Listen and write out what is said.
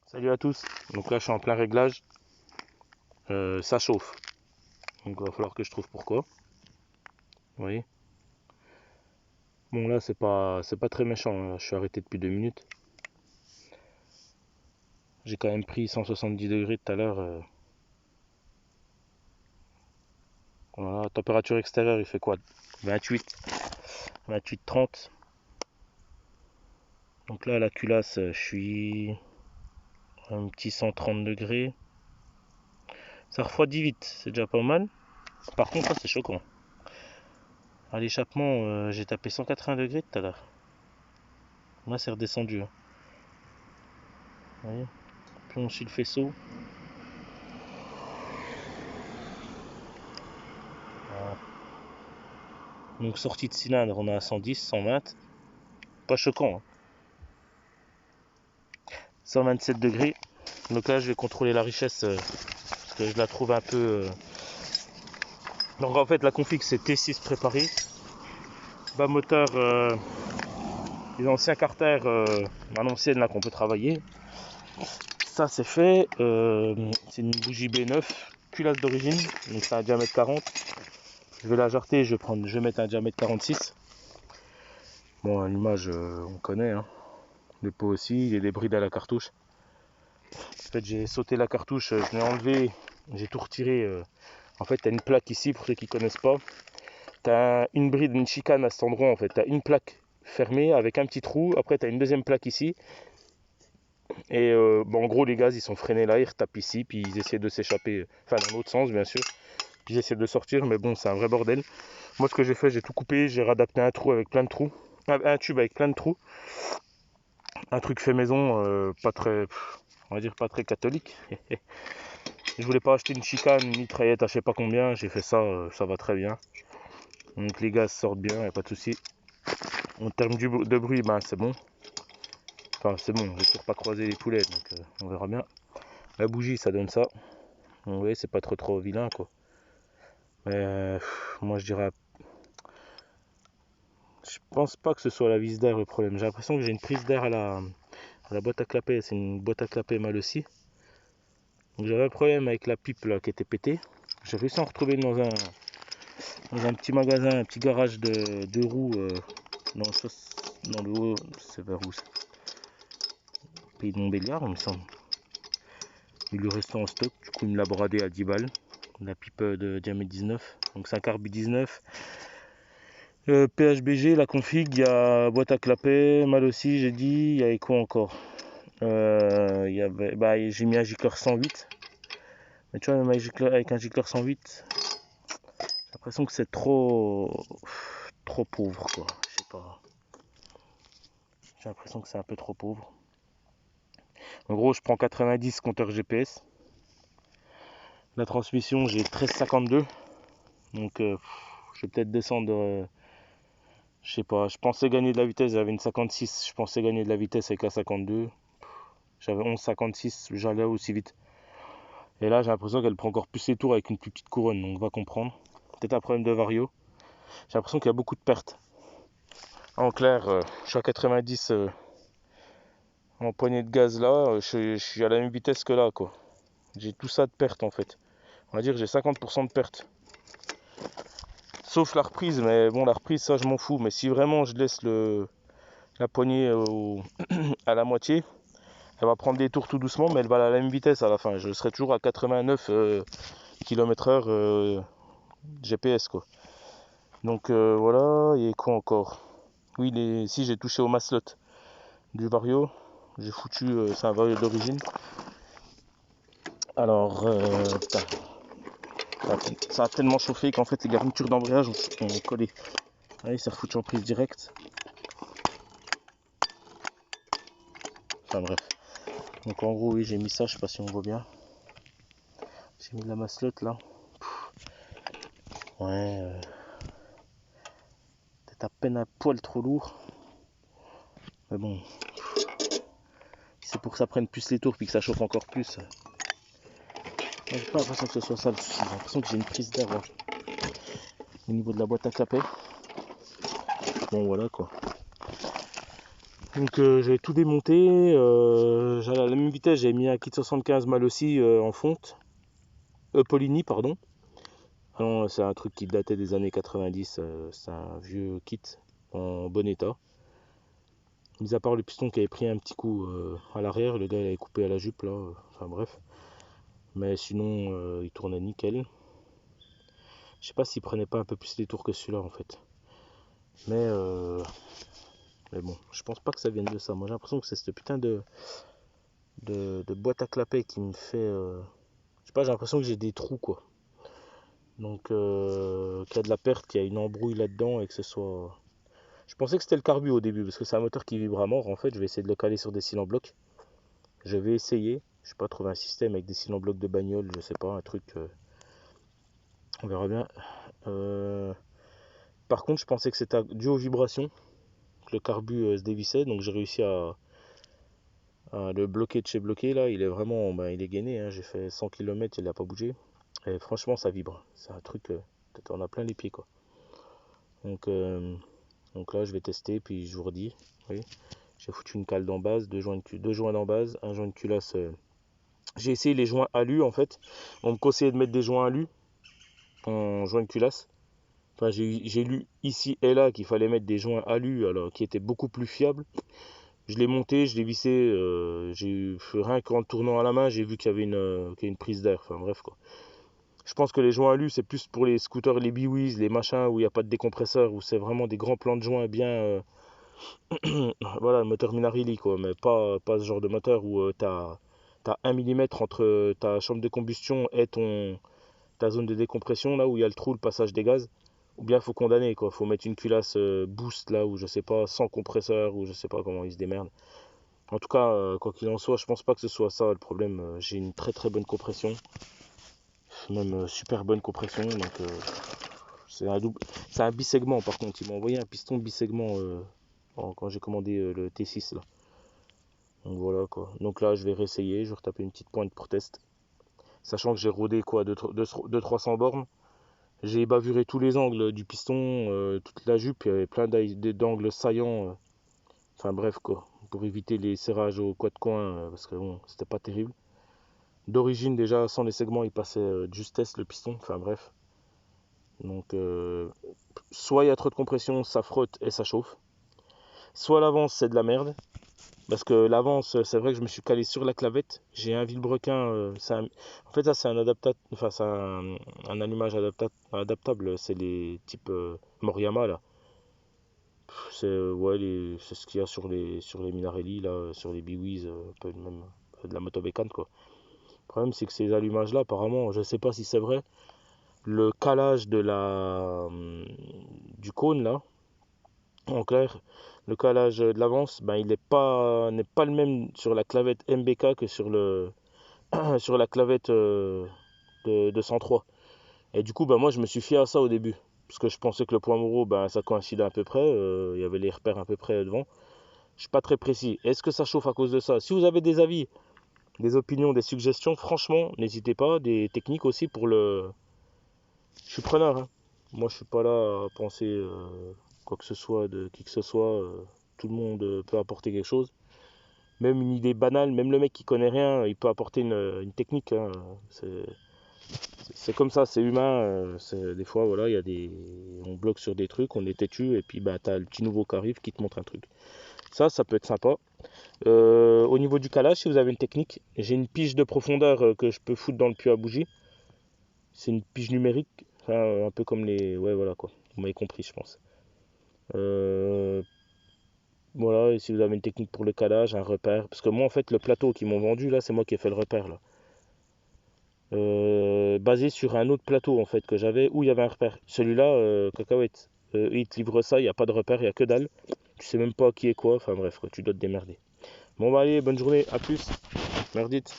Salut à tous, donc là je suis en plein réglage, ça chauffe, donc il va falloir que je trouve pourquoi, vous voyez. Bon là c'est pas très méchant, hein. Je suis arrêté depuis 2 minutes, j'ai quand même pris 170 degrés tout à l'heure, voilà. Température extérieure il fait quoi, 28, 30. Donc là à la culasse je suis à un petit 130 degrés, ça refroidit vite, c'est déjà pas mal. Par contre là c'est choquant, à l'échappement j'ai tapé 180 degrés tout à l'heure, là c'est redescendu, hein. Vous voyez, puis on suit le faisceau. Voilà. Donc sortie de cylindre on a 110, 120, pas choquant, hein. 127 degrés. Donc là je vais contrôler la richesse parce que je la trouve un peu. Donc en fait la config c'est T6 préparé. Bas moteur, les anciens carters à l'ancienne là qu'on peut travailler. Ça c'est fait. C'est une bougie B9, culasse d'origine, donc c'est un diamètre 40. Je vais la jarter, je vais mettre un diamètre 46. Bon à l'image on connaît, hein. Le pot aussi, il est des brides à la cartouche. En fait j'ai sauté la cartouche, je l'ai enlevé, j'ai tout retiré. En fait tu as une plaque ici pour ceux qui connaissent pas. Tu as une bride, une chicane à cet endroit en fait. Tu as une plaque fermée avec un petit trou. Après tu as une deuxième plaque ici. Et bon, en gros les gaz ils sont freinés là, ils retapent ici. Puis ils essaient de s'échapper. Enfin dans l'autre sens bien sûr. Puis ils essaient de sortir. Mais bon c'est un vrai bordel. Moi ce que j'ai fait, j'ai tout coupé. J'ai réadapté un trou avec plein de trous. Un tube avec plein de trous. Un truc fait maison, pas très... On va dire pas très catholique. Je voulais pas acheter une chicane, une mitraillette à je sais pas combien. J'ai fait ça, ça va très bien. Donc les gaz sortent bien, y a pas de souci. En termes de bruit, ben c'est bon. Enfin c'est bon, j'ai toujours pas croisé les poulets, donc on verra bien. La bougie ça donne ça. Donc, vous voyez c'est pas trop vilain quoi. Mais moi je dirais... Je pense pas que ce soit la vis d'air le problème. J'ai l'impression que j'ai une prise d'air à la boîte à clapet. C'est une boîte à clapet mal aussi. Donc j'avais un problème avec la pipe là qui était pétée. J'ai réussi à en retrouver dans un petit magasin, un petit garage de roues dans le haut, c'est vers où ça, Pays de Montbéliard il me semble. Il lui restait en stock, du coup il me l'a bradé à 10 balles. La pipe de diamètre 19, donc c'est un carbi 19. PHBG, la config, il y a boîte à clapet, mal aussi j'ai dit, il y avait quoi encore, j'ai mis un gicleur 108. Mais tu vois même avec un gicleur 108, j'ai l'impression que c'est trop pauvre quoi, je sais pas. J'ai l'impression que c'est un peu trop pauvre. En gros, je prends 90 compteur GPS. La transmission, j'ai 13,52. Donc, je vais peut-être descendre. Je sais pas. Je pensais gagner de la vitesse. J'avais une 56. Je pensais gagner de la vitesse avec la 52. J'avais 11,56. J'allais aussi vite. Et là, j'ai l'impression qu'elle prend encore plus les tours avec une plus petite couronne. Donc, on va comprendre. Peut-être un problème de vario. J'ai l'impression qu'il y a beaucoup de pertes. En clair, je suis à 90 en poignée de gaz là. Je suis à la même vitesse que là, quoi. J'ai tout ça de perte en fait. On va dire que j'ai 50% de perte. Sauf la reprise, mais bon la reprise ça je m'en fous. Mais si vraiment je laisse la poignée à la moitié, elle va prendre des tours tout doucement, mais elle va à la même vitesse à la fin. Je serai toujours à 89 km/h GPS quoi. Donc voilà, et quoi encore. Oui, si j'ai touché au maslot du vario, j'ai foutu, c'est un vario d'origine. Alors, ça a tellement chauffé qu'en fait les garnitures d'embrayage ont collé. Allez, c'est refoutu en prise directe. Enfin bref. Donc en gros, oui, j'ai mis ça, je sais pas si on voit bien. J'ai mis de la masselotte là. Ouais. Peut-être à peine un poil trop lourd. Mais bon. C'est pour que ça prenne plus les tours puis que ça chauffe encore plus. J'ai pas l'impression que ce soit ça le souci. J'ai l'impression que j'ai une prise d'air là, au niveau de la boîte à clapet. Bon voilà quoi. Donc j'ai tout démonté. J'allais à la même vitesse vitesse, j'ai mis un kit 75 mal aussi en fonte. Polini, pardon. Ah non, c'est un truc qui datait des années 90. C'est un vieux kit en bon état. Mis à part le piston qui avait pris un petit coup à l'arrière, le gars il avait coupé à la jupe là. Enfin bref. Mais sinon, il tournait nickel. Je sais pas s'il prenait pas un peu plus les tours que celui-là en fait. Mais bon, je pense pas que ça vienne de ça. Moi j'ai l'impression que c'est cette putain de boîte à clapet qui me fait. Je sais pas, j'ai l'impression que j'ai des trous quoi. Donc qu'il y a de la perte, qu'il y a une embrouille là-dedans et que ce soit. Je pensais que c'était le carbu au début parce que c'est un moteur qui vibre à mort. En fait, je vais essayer de le caler sur des cylindres en bloc. Je vais essayer. Je sais pas, trouver un système avec des cylindres en bloc de bagnole, je sais pas, un truc. On verra bien. Par contre, je pensais que c'était dû aux vibrations que le carbu se dévissait, donc j'ai réussi à le bloquer de chez bloqué. Là, il est vraiment, il est gainé. Hein. J'ai fait 100 km, il n'a pas bougé. Et franchement, ça vibre. C'est un truc, on a plein les pieds quoi. Donc là, je vais tester, puis je vous redis. Oui. J'ai foutu une cale d'en base, deux joints d'en base, un joint de culasse. J'ai essayé les joints alu en fait. On me conseillait de mettre des joints alu en joint de culasse. Enfin, j'ai lu ici et là qu'il fallait mettre des joints alu alors qui étaient beaucoup plus fiables. Je l'ai monté, je l'ai vissé, rien qu'en le tournant à la main, j'ai vu qu'il y avait une prise d'air. Enfin bref quoi. Je pense que les joints alu c'est plus pour les scooters, les biwiz, les machins où il n'y a pas de décompresseur, où c'est vraiment des grands plans de joints bien. Voilà, le moteur Minarelli quoi, mais pas ce genre de moteur où t'as 1 mm entre ta chambre de combustion et ta zone de décompression, là où il y a le trou, le passage des gaz. Ou bien faut condamner quoi, faut mettre une culasse boost là où je sais pas, sans compresseur, ou je sais pas comment ils se démerdent. En tout cas, quoi qu'il en soit, je pense pas que ce soit ça le problème. J'ai une très très bonne compression, même super bonne compression, donc c'est un bisegment par contre. Il m'a envoyé un piston bisegment quand j'ai commandé le T6 là. Donc voilà quoi. Donc là je vais réessayer, je vais retaper une petite pointe pour test. Sachant que j'ai rodé quoi de 300 bornes. J'ai bavuré tous les angles du piston, toute la jupe, il y avait plein d'angles saillants. Enfin bref quoi. Pour éviter les serrages au coin de coin, parce que bon, c'était pas terrible. D'origine déjà sans les segments il passait de justesse le piston, enfin bref. Donc soit il y a trop de compression, ça frotte et ça chauffe. Soit l'avance c'est de la merde. Parce que l'avance, c'est vrai que je me suis calé sur la clavette. J'ai un vilebrequin. En fait, ça, c'est un adaptateur. Enfin, c'est un allumage adaptable. C'est les types Moriyama, là. C'est ce qu'il y a sur les Minarelli, là, sur les Biwiz, même de la motobécane, quoi. Le problème, c'est que ces allumages-là, apparemment, je ne sais pas si c'est vrai. Le calage du cône, là, en clair, le calage de l'avance, il n'est pas le même sur la clavette MBK que sur sur la clavette de 103. Et du coup, moi, je me suis fié à ça au début. Parce que je pensais que le point Moreau, ça coïncidait à peu près. Il y avait les repères à peu près devant. Je suis pas très précis. Est-ce que ça chauffe à cause de ça? Si vous avez des avis, des opinions, des suggestions, franchement, n'hésitez pas. Des techniques aussi pour le... Je suis preneur. Hein. Moi, je suis pas là à penser quoi que ce soit de qui que ce soit. Tout le monde peut apporter quelque chose. Même une idée banale, même le mec qui connaît rien, il peut apporter une technique. Hein. C'est comme ça, c'est humain. Des fois, voilà, on bloque sur des trucs, on est têtu, et puis t'as le petit nouveau qui arrive qui te montre un truc. Ça peut être sympa. Au niveau du calage, si vous avez une technique, j'ai une pige de profondeur que je peux foutre dans le puits à bougie. C'est une pige numérique, un peu comme les... Ouais, voilà quoi. Vous m'avez compris, je pense. Voilà, et si vous avez une technique pour le calage, un repère. Parce que moi, en fait, le plateau qu'ils m'ont vendu, là, c'est moi qui ai fait le repère, là. Basé sur un autre plateau, en fait, que j'avais, où il y avait un repère. Celui-là, cacahuète. Ils te livrent ça, il n'y a pas de repère, il n'y a que dalle. Tu sais même pas qui est quoi, enfin bref, quoi, tu dois te démerder. Bon, allez, bonne journée, à plus. Merdite.